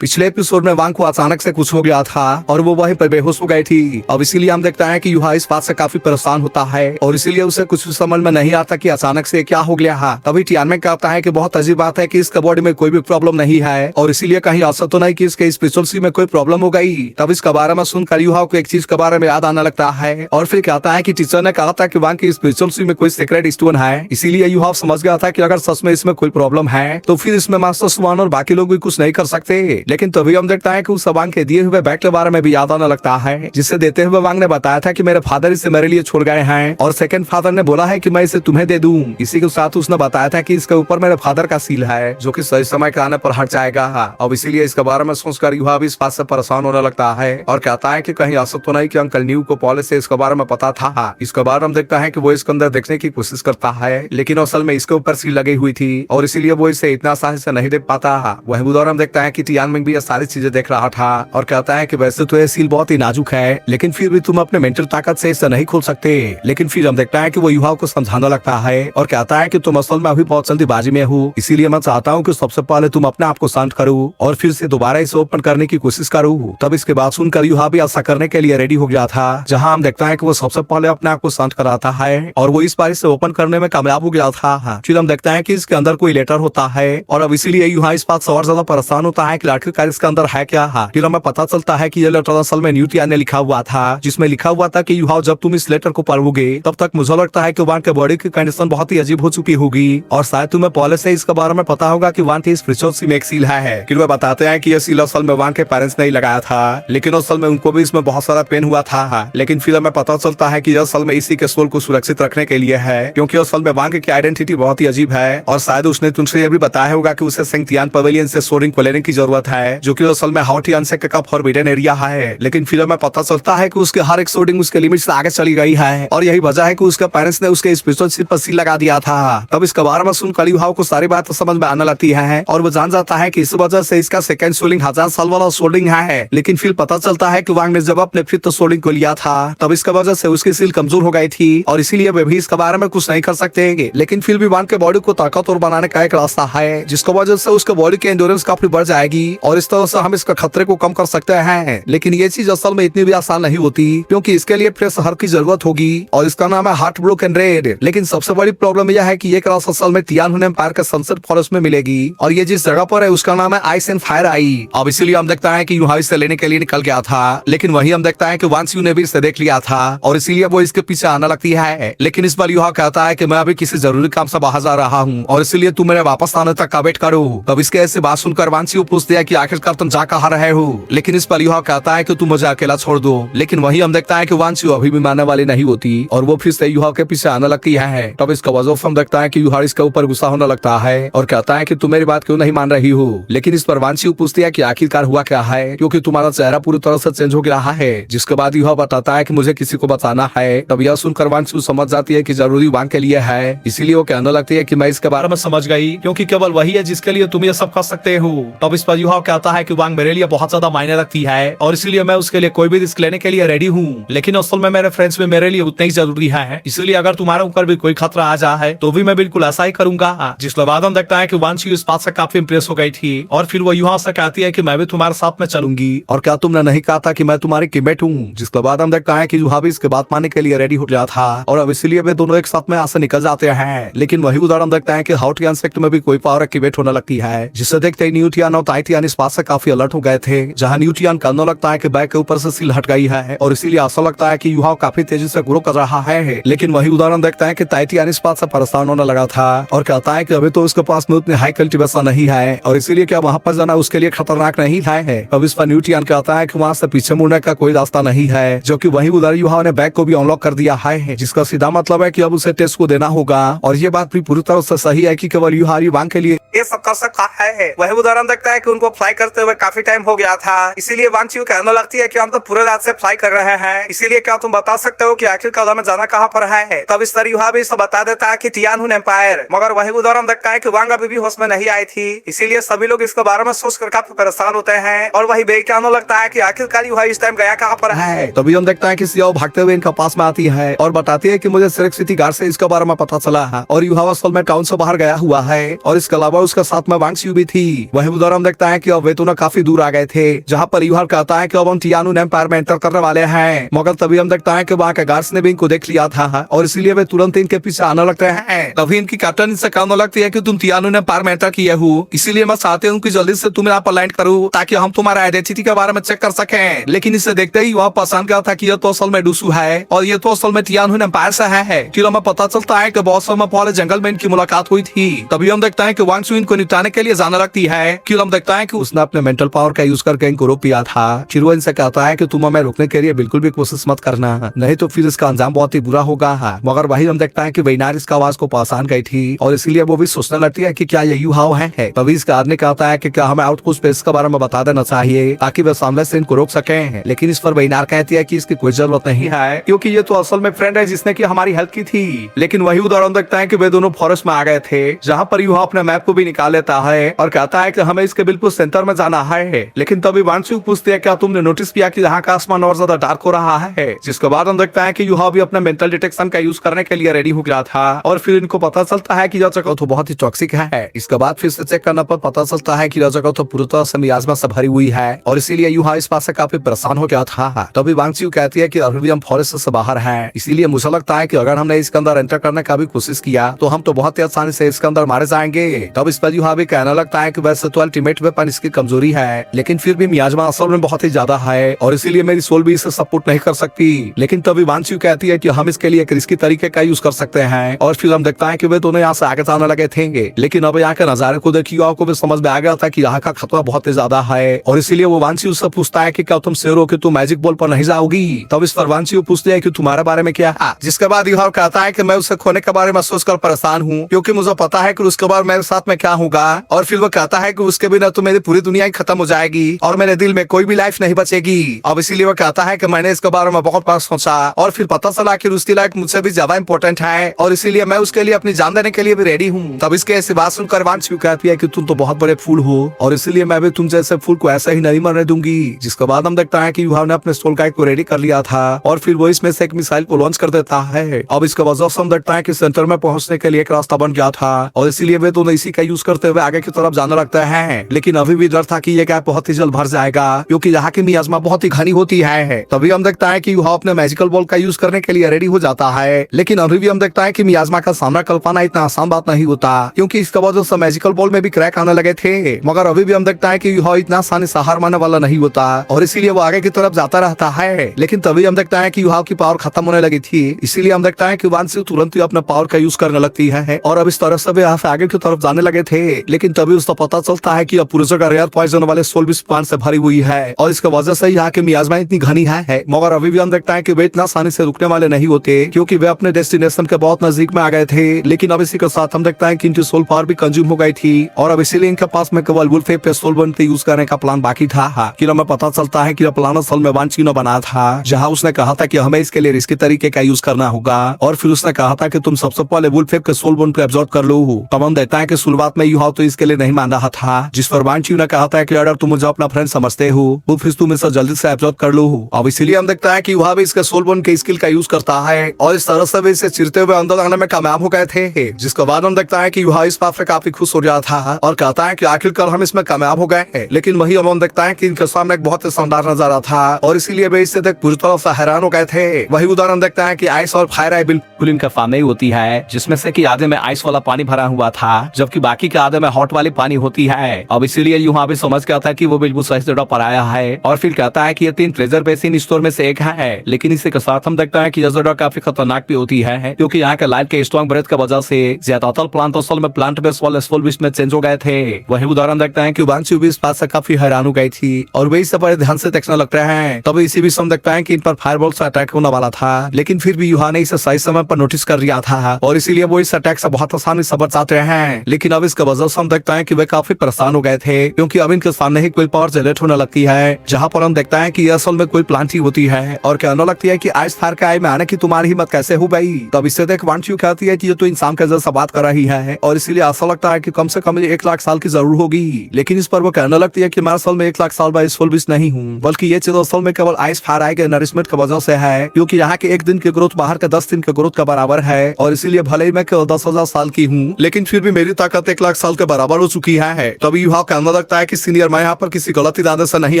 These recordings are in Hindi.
पिछले एपिसोड में वांग को अचानक से कुछ हो गया था और वो वहीं पर बेहोश हो गई थी। अब इसीलिए हम देखते हैं कि यूहा इस बात से काफी परेशान होता है और इसीलिए उसे कुछ समझ में नहीं आता कि अचानक से क्या हो गया है। तभी टियानमेन कहता है कि बहुत अजीब बात है कि इसके बॉडी में कोई भी प्रॉब्लम नहीं है और इसीलिए कहीं ऐसा तो नहीं कि इसके स्पिरिचुअल सी में कोई प्रॉब्लम हो गई। तब इसके बारे में सुनकर यूहा को एक चीज के बारे में याद आने लगता है और फिर कहता है कि टीचर ने कहा था कि वांग की स्पिरिचुअल सी में कोई सीक्रेट स्टोन है। इसीलिए यूहा समझ गया था कि अगर सच में इसमें कोई प्रॉब्लम है तो फिर इसमें मास्टर सुवान और बाकी लोग भी कुछ नहीं कर सकते। लेकिन तभी हम देखते हैं कि उस वांग के दिए हुए बैग के बारे में भी याद आने लगता है, जिसे देते हुए वांग ने बताया था कि मेरे फादर इसे मेरे लिए छोड़ गए हैं और सेकंड फादर ने बोला है कि मैं इसे तुम्हें दे दूं। इसी के साथ उसने बताया था कि इसके ऊपर मेरे फादर का सील है जो कि सही समय के आने पर हट जाएगा। अब इसीलिए इसके बारे में सोचकर युवा भी इस बात से परेशान होने लगता है और कहता है कि कहीं ऐसा तो नहीं कि अंकल न्यू को पहले से इसके बारे में पता था। इसके बाद हम देखता है कि वो इसके अंदर देखने की कोशिश करता है लेकिन असल में इसके ऊपर सील लगी हुई थी और इसीलिए वो इसे इतना आसानी से नहीं देख पाता। वही दौरान हम देखता है कि टियानमेन भी ये सारी चीजें देख रहा था और कहता है कि वैसे तो ये सील बहुत ही नाजुक है लेकिन फिर भी तुम अपने मेंटल ताकत से इसे नहीं खोल सकते। लेकिन फिर हम देखता है कि वो युवा को समझाने लगता है और कहता है कि तुम असल में अभी बहुत जल्दीबाजी में हो, इसीलिए मैं चाहता हूँ कि सबसे पहले तुम अपने आप को शांत करो और फिर से दोबारा इसे ओपन करने की कोशिश करो। तब इसके बाद सुनकर युवा भी ऐसा करने के लिए रेडी हो गया था, जहाँ हम देखता है कि वो सबसे पहले अपने आप को शांत कराता है और वो इस बार इसे ओपन करने में कामयाब हो गया था। फिर हम देखता है कि इसके अंदर कोई लेटर होता है और अब इसीलिए युवा इस बात से और ज्यादा परेशान होता है कि आखिरकार इसके अंदर है क्या। फिर हमें पता चलता है कि ये लेटर असल में न्यूटियान ने लिखा हुआ था, जिसमें लिखा हुआ था कि युवा जब तुम इस लेटर को पढ़ोगे तब तक मुझे लगता है कि वान के बॉडी की कंडीशन बहुत ही अजीब हो चुकी होगी और शायद तुम्हें पहले से इसके बारे में पता होगा कि वान की स्पिरिचुअल सी में एक सील है। फिर वे बताते हैं कि ये सील असल में वान के पेरेंट्स ने लगाया था लेकिन असल में उनको भी इसमें बहुत सारा पेन हुआ था। लेकिन फिर हमें पता चलता है कि असल में इसी के सोल को सुरक्षित रखने के लिए है, क्योंकि असल में वांग की आइडेंटिटी बहुत ही अजीब है और शायद उसने तुमसे ये भी बताया होगा कि उसे सेंगतियान पवेलियन से सोरिंग को लेने की जरूरत है, जो कि असल में हाउटियान से का फॉरबिडन एरिया है। लेकिन फिर हमें पता चलता है कि उसके हर एक सोर्डिंग उसके लिमिट से आगे चली गई है और यही वजह है कि उसके पेरेंट्स ने उसके स्पिरिचुअल शिप पर सील लगा दिया था। तब इसके बारे में सुनकर युवा को सारी बात समझ में आने लगती है और वो जान जाता है कि इस वजह से इसका सेकंड सोलिंग 1000 साल वाला सोल्डिंग है। लेकिन फिर पता चलता है कि वांग ने जब अपने फिफ्थ सोल्डिंग को लिया था तब इसका वजह से उसकी सील कमजोर हो गई थी और इसीलिए वे भी इसके बारे में कुछ नहीं कर सकते। लेकिन फिर भी वांग के बॉडी को ताकतवर बनाने का एक रास्ता है, जिसकी वजह से उसके बॉडी की एंड्योरेंस काफी बढ़ जाएगी और इस तरह से हम इसका खतरे को कम कर सकते हैं। लेकिन ये चीज असल में इतनी भी आसान नहीं होती, क्योंकि इसके लिए फ्रेश हर की जरूरत होगी और इसका नाम है हार्ट ब्रोकन रेड। लेकिन सबसे बड़ी प्रॉब्लम यह है कि ये क्लास असल में तियानहुन एम्पायर के सनसेट फॉरेस्ट में मिलेगी और ये जिस जगह पर है उसका नाम है आइस एंड फायर आई। अब इसीलिए हम देखता है कि युहा इसे लेने के लिए निकल गया था, लेकिन वही हम देखता है कि वांग यू ने भी इसे देख लिया था और इसीलिए वो इसके पीछे आने लगती है। लेकिन इस बार युहा कहता है कि मैं अभी किसी जरूरी काम से बाहर जा रहा हूँ और इसीलिए तुम मेरे वापस आने तक का वेट करो। तब इसके ऐसे बात सुनकर वांग यू पूछते हैं कि आखिरकार तुम जा कहाँ रहे हो। लेकिन इस पर युहा कहता है कि तुम मुझे अकेला छोड़ दो। लेकिन वही हम देखता है कि वांग यू अभी भी मानने वाली नहीं होती और वो फिर से युहा के पीछे आने लगती है। तब इसका वजह हम देखता है कि युहा इसके ऊपर गुस्सा होने लगता है और कहता है कि तुम मेरी बात क्यों नहीं मान रही हो। लेकिन इस पर वांग यू पूछती है कि आखिरकार हुआ क्या है, क्योंकि तुम्हारा चेहरा पूरी तरह से चेंज हो गया है। जिसके बाद युहा बताता है कि मुझे किसी को बताना है। तब यह सुनकर वांग यू समझ जाती है कि जरूरी वांग के लिए है, इसीलिए वो कहने लगती है कि मैं इसके बारे में समझ गई, क्योंकि केवल वही है जिसके लिए तुम ये सब कर सकते हो। तब इस पर युहा कहता है कि वांग मेरे लिए बहुत ज्यादा मायने रखती है और इसीलिए मैं उसके लिए कोई भी रिस्क लेने के लिए रेडी हूँ। लेकिन असल में मेरे फ्रेंड्स में मेरे लिए उतना ही जरूरी है, इसलिए अगर तुम्हारे ऊपर भी कोई खतरा आ जाए तो भी मैं बिल्कुल ऐसा ही करूंगा। जिसके बाद हम देखता है कि वांग यू इस बात से काफी इंप्रेस हो गई थी और फिर वो युहा से कहती है कि मैं भी तुम्हारे साथ में चलूंगी और क्या तुमने नहीं कहा था कि मैं तुम्हारी टीममेट हूँ। जिसके बाद हम देखता है कि युहा भी इसके बात मानने के लिए रेडी हो गया था और अब इसीलिए वे दोनों एक साथ में यहाँ से निकल जाते हैं। लेकिन वही उदाहरण देखता है कि हाउटियान सेक्टर में भी कोई पावर एक्टिवेट होने लगती है, जिससे देखते ही न्यूटियान और टाइटियान इस बात से काफी अलर्ट हो गए थे। जहाँ न्यूटियान करने लगता है कि बैग के ऊपर से सील हट गई है और इसीलिए ऐसा लगता है कि युहा काफी तेजी से ग्रो कर रहा है। लेकिन वही उदाहरण देखता है कि टाइटियान इस बात से परेशान होने लगा था और कहता है कि अभी तो उसके पास में उतनी हाई कल्टीवेशन नहीं है और इसीलिए क्या वहाँ पर जाना उसके लिए खतरनाक नहीं है। अब इस पर न्यूटियान कहता है कि वहाँ से पीछे मुड़ने का कोई रास्ता नहीं है, जो कि वही उधर युहा ने बैग को भी अनलॉक कर दिया है, जिसका सीधा मतलब है कि अब उसे टेस्ट को देना होगा। और ये बात भी पूरी तरह से सही है कि केवल युहा वांग के लिए ये सब कर सकता है। वही उदाहरण देखता है कि उनको फ्लाई करते हुए काफी टाइम हो गया था, इसीलिए वांग यू कहने लगती है कि हम तो पूरे रात से फ्लाई कर रहे हैं, इसीलिए क्या तुम बता सकते हो कि आखिरकार हमें जाना कहाँ पर है। तब इस तरह युहा भी सब बता देता है कि तियानहुन एम्पायर। मगर वही उदाहरण देखता है कि वांग अभी भी होश में नहीं आई थी, इसीलिए सभी लोग इसके बारे में सोचकर काफी परेशान होते हैं और वही बेचाने लगता है कि आखिरकार युहा इस टाइम गया कहाँ पर है। तभी हम देखता है कि सियाओ भागते हुए इनके पास में आती है और बताती है कि मुझे सिर्फ सिटी गार्ड से इसके बारे में पता चला है और युहा असल में टाउन से बाहर गया हुआ है और इसके अलावा उसके साथ में वांग यू भी थी। वही उधर हम देखता है कि कि अब वे दोनों काफी दूर आ गए थे, जहाँ पर यूहान कहता है कि अब हम टियानो एम्पायर में एंटर करने वाले हैं। मगर तभी हम देखता है कि वहाँ के गार्ड्स ने भी इनको देख लिया था और इसीलिए वे तुरंत इनके पीछे आने लगते हैं। तभी इनकी कैप्टन इनसे कहने लगती है कि तुम टियानो एम्पायर में एंटर किए हो, इसीलिए मैं चाहते हूँ कि जल्दी से तुम यहाँ पर लैंड करो ताकि हम तुम्हारा आइडेंटिटी के बारे में चेक कर सकें। लेकिन इसे देखते ही वह पसंद गया था कि यह तो असल में डूसू है और ये तो असल में टियानो एम्पायर से है। फिर हमें पता चलता है कि बहुत समय पहले जंगल में इनकी मुलाकात हुई थी। तभी हम देखते हैं कि वांग चू इनको निपटाने के लिए जाने लगती है। फिर हम देखता है कि उसने अपने मेंटल पावर का यूज करके इनको रोक दिया था। फिर वो इनसे कहता है कि तुम हमें रोकने के लिए बिल्कुल भी कोशिश मत करना, नहीं तो फिर इसका अंजाम बहुत ही बुरा होगा। मगर वही हम देखता है कि वेनार इसका आवाज को पहचान गई थी और इसीलिए वो भी सोचने लगती है कि क्या ये यू हाउ है। तभी इसका आदमी कहता है कि क्या हमें आउटपोस्ट पे इसके बारे में बता देना चाहिए ताकि वे सामने से इनको रोक सके। लेकिन इस पर वेनार कहती है कि इसकी कोई जरूरत नहीं है क्योंकि ये तो असल में फ्रेंड है जिसने की हमारी हेल्प की थी। लेकिन वही उदाहरण देखता है कि वे दोनों फॉरेस्ट में आ गए थे, जहाँ पर यूहा अपने मैप को भी निकाल लेता है और कहता है कि हमें इसके बिल्कुल सेंटर में जाना है। लेकिन तभी वांगचू पूछती है क्या तुमने नोटिस किया कि यहाँ का आसमान और ज्यादा डार्क हो रहा है। जिसके बाद हम देखता है कि यूहा भी अपने मेंटल डिटेक्शन का यूज करने के लिए रेडी हो गया था और फिर इनको पता चलता है कि यह जगह तो बहुत ही टॉक्सिक है। इसके बाद फिर से चेक करने पर पता चलता है कि यह जगह तो पूरी तरह से मियाजमा से भरी हुई है और इसीलिए यूहा इस बात से काफी परेशान हो गया था। तभी वांगचू कहती है कि अभी भी हम फॉरेस्ट से बाहर हैं, इसीलिए मुझे लगता है कि अगर हमने इसके अंदर एंटर करने का भी कोशिश किया तो हम तो बहुत ही आसानी से इसके अंदर मारे जाएंगे। तब इस पर यूहा भी कहने लगता है कि वैसे तो अल्टीमेट वेपन इसकी कमजोरी है, लेकिन फिर भी मियाजमा असल में बहुत ही ज्यादा है और इसीलिए मेरी सोल भी इसे सपोर्ट नहीं कर सकती। लेकिन तभी वांगचू कहती है कि हम इसके लिए एक रिस्की तरीके का यूज कर सकते हैं और फिर हम देखता है कि वे दोनों यहाँ से आगे जाने लगे थे। लेकिन अब यहाँ के नजारे को देखिए आपको भी समझ में आ गया था कि यहाँ का खतरा बहुत ही ज्यादा है और इसीलिए वो वांगचू उससे पूछता है कि क्या तुम शेर हो कि तुम मैजिक बॉल पर नहीं जाओगी। तब इस पर वांगचू पूछती है कि तुम्हारे बारे में क्या है। जिसके बाद यूहा कहता है कि मैं उसे खोने के बारे में सोचकर परेशान हूँ क्योंकि मुझे पता है कि उसके बाद मेरे साथ में क्या होगा। और फिर वो कहता है कि उसके बिना तो मेरी पूरी दुनिया ही खत्म हो जाएगी और मेरे दिल में कोई भी लाइफ नहीं बचेगी। अब इसीलिए वो कहता है कि मैंने इसके बारे में बहुत बार सोचा और फिर पता चला कि उसकी लाइफ मुझसे भी ज्यादा इंपॉर्टेंट है और इसीलिए मैं उसके लिए अपनी जान देने के लिए भी रेडी हूँ। तब इसके ऐसी बात सुनकर वांगचू कहती है कि तुम तो बहुत बड़े फूल हो और इसीलिए मैं भी तुम जैसे फूल को ऐसा ही नहीं मरने दूंगी। जिसके बाद हम देखता है कि यूहा ने अपने सोल गाइड को रेडी कर लिया था और फिर वो इसमें से एक मिसाइल को लॉन्च कर देता है। अब इसके वजह से हम देखता है कि सेंटर में पहुंचने के लिए एक रास्ता बन गया था और इसीलिए वे दोनों इसी का यूज करते हुए आगे की तरफ जाने लगते हैं। लेकिन अभी भी डर था कि ये गैप बहुत ही जल्द भर जाएगा क्योंकि यहाँ की मियाजमा बहुत ही घनी होती है। तभी हम देखता है कि यूहा अपने मैजिकल बॉल का यूज करने के लिए रेडी हो जाता है। लेकिन अभी भी हम देखता है कि मियाजमा का सामना कर पाना इतना आसान बात नहीं होता क्योंकि इसके वजह से मैजिकल बॉल में भी क्रैक आने लगे थे। मगर अभी भी हम देखता है कि यूहा इतना आसानी से हार मानने वाला नहीं होता और इसीलिए वो आगे की तरफ जाता रहता है। लेकिन तभी हम देखता है कि यूहा की पावर खत्म होने लगी थी, इसीलिए हम देखता है कि वांगचू तुरंत ही अपने पावर का यूज करने लगती है और अब इस तरह से यहाँ से आगे की तरफ जाने लगे थे। लेकिन तभी उसको पता चलता है कि अब पूरी जगह रेयर पॉइजन वाले सोलबिस प्लांट से भरी हुई है और इसके वजह से यहाँ की मियाजमा इतनी घनी है। मगर अभी भी हम देखता है कि वे इतना आसानी से रुकने वाले नहीं होते क्योंकि वे अपने डेस्टिनेशन के बहुत नजदीक में आ गए थे। लेकिन अब इसी के साथ हम देखता है कि इनकी सोल पावर भी कंज्यूम हो गई थी और अब इसीलिए इनके पास में केवल वुल्फ पे सोल बन के यूज करने का प्लान बाकी था। कि हमें पता चलता है कि यह प्लान असल में वांगचू ने बना था, जहाँ उसने कहा था कि हमें इसके लिए रिस्की तरीके का यूज करना होगा और फिर उसने कहा था कि तुम सबसे पहले वुल्फ के सोल बन को एब्जॉर्ब कर लो। तब हम देखता है कि शुरुआत में यूहा तो इसके लिए नहीं मान रहा था, जिस पर वांगचू ने कहा था कि अगर तुम मुझे अपना फ्रेंड समझते हो वो फिर तुम इसे जल्दी से एब्जॉर्ब कर लो। अब इसीलिए हम देखता है कि यूहा भी इसके सोल बन के स्किल का यूज करता है और इस तरह से वे इसे चिरते हुए अंदर आने में कामयाब हो गए थे। जिसके बाद हम देखता है कि यूहा इस बात से काफी खुश हो गया था और कहता है कि आखिरकार हम इसमें कामयाब हो गए। लेकिन वही अब हम देखता है कि इनके सामने एक बहुत ही शानदार नजारा था और इसीलिए वे इससे पूरी तरह से हैरान हो गए थे। वही उदाहरण देखता है कि आइस और फायर आई बिल्कुल इनके सामने होती है, जिसमें से कि आधे में आइस वाला पानी भरा हुआ था जबकि बाकी के आधे में हॉट वाली पानी होती है। अब इसीलिए यूहा भी समझ गया था कि वो बिल्कुल सही जगह पर आया है और फिर कहता है कि ये 3 ट्रेजर बेसिन स्टोर में से एक है। लेकिन इसी के साथ हम देखता है कि यह जगह काफी खतरनाक भी होती है क्योंकि यहाँ के लाइट के स्ट्रॉन्ग ब्रेथ की वजह से ज्यादातर प्लांट असल में प्लांट बेस वाले सोलबिस में चेंज हो गए थे। वही उदाहरण देखता है कि वांगचू भी इस बात से काफी हैरान हो गई थी और वे इसे बड़े ध्यान से देखने लगते हैं। तभी इसी भी हम देखता है कि इन पर फायरबॉल से अटैक होने वाला था, लेकिन फिर भी यूहा ने इसे सही समय पर नोटिस कर लिया था और इसीलिए वो इस अटैक से बहुत आसानी से बच जाते हैं। लेकिन अब इसके वजह से हम देखता है कि वे काफी परेशान हो गए थे क्योंकि अब इनके सामने ही कोई पावर जनरेट होने लगती है, जहाँ पर हम देखता है कि असल में कोई प्लांट ही होती है और कहने लगती है कि आज फायर के आई में आने की तुम्हारी हिम्मत कैसे हो गई। तब इससे देख वांगचू कहती है कि ये तो इंसान के जैसा बात कर रही है और इसीलिए ऐसा लगता है कि कम से कम 1 लाख साल की जरूर होगी। लेकिन इस पर वो कहने लगती है कि मैं असल में 1 लाख साल बाद सोलबिस नहीं हूँ, बल्कि ये चीज असल में केवल आइस फायर आई के नरिशमेंट की वजह से है क्योंकि यहाँ के 1 दिन की ग्रोथ बाहर के 10 दिन के ग्रोथ का बराबर है और इसीलिए भले ही मैं केवल 10,000 साल की हूँ लेकिन फिर भी मेरी ताकत 1 लाख साल के बराबर हो चुकी है। तभी यूहा कहने लगता है कि सीनियर मैं यहाँ पर किसी गलत इरादे से नहीं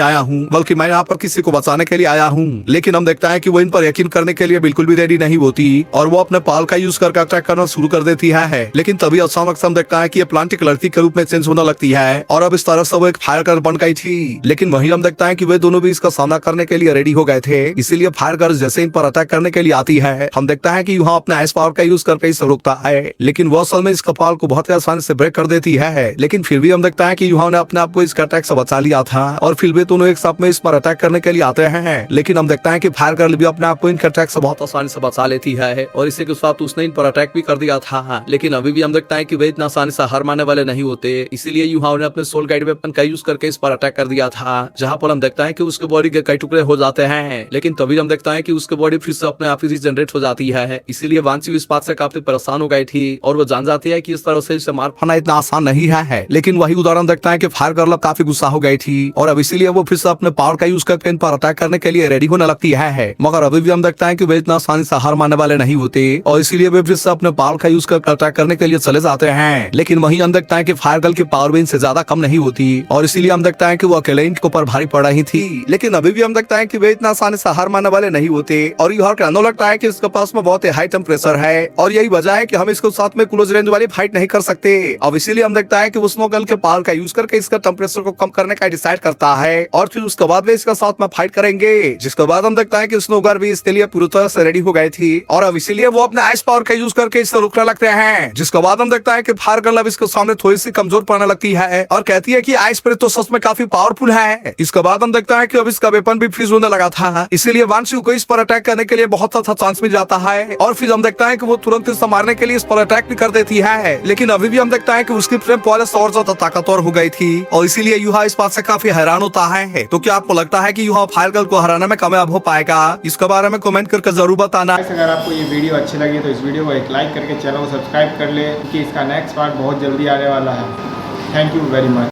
आया हूँ, बल्कि मैं यहाँ पर किसी को बचाने के लिए आया हूँ। लेकिन हम देखता है कि वो इन पर यकीन करने के लिए बिल्कुल भी रेडी नहीं होती और वो अपने पाल का यूज करके अटैक करना शुरू कर देती है। लेकिन तभी अचानक से हम देखता है कि ये प्लांट एक लड़की के रूप में चेंज होने लगती है और अब इस तरह से वो एक फायर गर्ल बन गई थी। लेकिन वहीं हम देखता है कि वे दोनों भी इसका सामना करने के लिए रेडी हो गए थे। इसीलिए फायर गर्ल जैसे इन पर अटैक करने के लिए आती है, हम देखता है कि युहा अपने आइस पावर का यूज करके इसे रोकता है, लेकिन वो असल में इस कपाल को बहुत ही आसानी से ब्रेक कर देती है। लेकिन फिर भी हम देखता है कि युहा ने अपने आप को इसका अटैक से बचा लिया था और फिर भी दोनों एक साथ में इस पर अटैक करने के लिए आते हैं। लेकिन हम देखता है कि फायर गर्ल भी अपने आप को इनके अटैक से बहुत आसानी से बचा लेती है और इसी के साथ उसने इन पर अटैक भी कर दिया था। लेकिन अभी भी हम देखता है कि वे इतना आसानी से हार मानने वाले नहीं होते, इसीलिए युहा ने अपने सोल गाइड वेपन का यूज करके इस पर अटैक कर दिया था, जहां पर हम देखता है कि उसके बॉडी के कई टुकड़े हो जाते हैं। लेकिन तभी हम देखता है कि उसके बॉडी फिर से अपने आप ही रीजनरेट हो जाती है। इसीलिए वांची इस बात से काफी परेशान हो गई थी और वो जान जाती है कि इस तरह से इसे मार पाना इतना आसान नहीं है। लेकिन वही उदाहरण देखता है कि फायर गर्ल काफी गुस्सा हो गई थी और अब इसीलिए वो फिर से अपने पावर का यूज करके इन पर अटैक करने के लिए रेडी होने लगती है। मगर अभी भी हम देखता है कि वे इतना आसानी से हार मानने वाले नहीं होते और इसीलिए वे फिर से अपने पावर का यूज करके अटैक करने के लिए चले जाते हैं। लेकिन वहीं हम देखता है कि फायर गर्ल की पावर भी इनसे ज्यादा कम नहीं होती और इसीलिए हम देखता है कि वो अकेले इनके ऊपर भारी पड़ रही थी। लेकिन अभी भी हम देखता है कि वे इतना आसानी से हार मानने वाले नहीं होते और युहा कहने लगता है कि इसके पास में बहुत ही हाई टेम्परेचर है और यही वजह है कि हम इसको साथ में क्लोज रेंज वाली फाइट नहीं कर सकते। अब इसीलिए हम देखता है कि वो स्नो गर्ल के पावर का यूज करके इसका टेम्परेचर को कम करने का डिसाइड करता है और फिर उसके बाद वे इसका साथ में फाइट करेंगे। जिसके बाद हम देखता है कि स्नो गर्ल भी इसके लिए पूरी तरह से रेडी हो गई थी और अब इसीलिए वो अपने आइस पावर का यूज करके इससे रुकने लगते हैं। जिसके बाद हम देखता है कि फायर गर्ल अब इसके सामने थोड़ी सी कमजोर पड़ने लगती है और कहती है कि आइस स्पिरिट तो सच में काफी पावरफुल है। इसके बाद हम देखता है कि अब इसका वेपन भी फ्रीज होने लगा था, इसीलिए वांशु को इस पर अटैक करने के लिए बहुत अच्छा चांस मिल जाता है और फिर हम देखता है कि वो तुरंत इसे मारने के लिए इस पर अटैक भी कर देती है। लेकिन अभी भी हम देखता है कि उसकी फ्रेम पहले से और ज्यादा ताकतवर हो गई थी और इसीलिए युहा इस बात से काफी हैरान होता है। तो क्या आपको लगता है कि युहा फायर गर्ल को हराने में कामयाब हो पाएगा? इसके बारे में कमेंट करके जरूर बताना। अगर आपको ये वीडियो अच्छी लगी तो इस वीडियो को एक लाइक करके चैनल को सब्सक्राइब कर ले, क्योंकि इसका नेक्स्ट पार्ट बहुत जल्दी आने वाला है। Thank you very much.